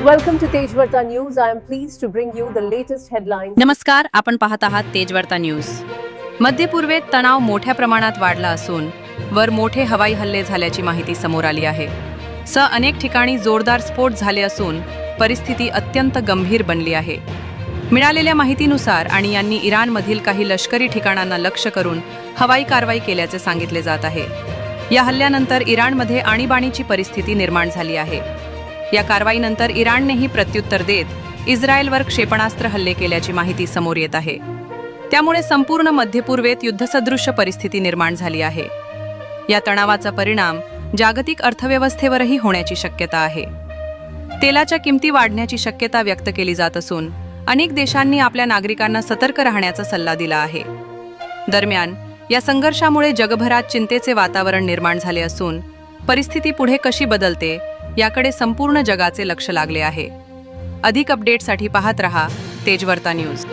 Welcome to Tejvarta News. I am pleased to bring you the latest headlines. नमस्कार, आपण पाहत आहात Tejvarta news. मध्य पूर्वेत तणाव मोठ्या प्रमाणात वाढला असून वर मोठे हवाई हल्ले झाल्याची माहिती समोर आली आहे. अनेक ठिकाणी जोरदार स्फोट झाले असून परिस्थिती अत्यंत गंभीर बनली आहे. मिळालेल्या माहितीनुसार आणि यांनी इराणमधील काही लष्करी ठिकाणांना लक्ष्य करून हवाई कारवाई केल्याचे सांगितले जात आहे. या हल्ल्यानंतर इराणमध्ये आणीबाणीची परिस्थिती निर्माण झाली आहे. या कारवाईनंतर इराणनेही प्रत्युत्तर देत इस्रायलवर क्षेपणास्त्र हल्ले केल्याची माहिती समोर येत आहे. त्यामुळे संपूर्ण मध्य पूर्वेत युद्धसदृश्य परिस्थिती निर्माण झाली आहे. या तणावाचा परिणाम जागतिक अर्थव्यवस्थेवरही होण्याची शक्यता आहे. तेलाच्या किमती वाढण्याची शक्यता व्यक्त केली जात असून अनेक देशांनी आपल्या नागरिकांना सतर्क राहण्याचा सल्ला दिला आहे. दरम्यान या संघर्षामुळे जगभरात चिंतेचे वातावरण निर्माण झाले असून परिस्थिती पुढे कशी बदलते याकडे संपूर्ण जगाचे लक्ष लागले आहे. अधिक अपडेटसाठी पाहत रहा तेजवार्ता न्यूज.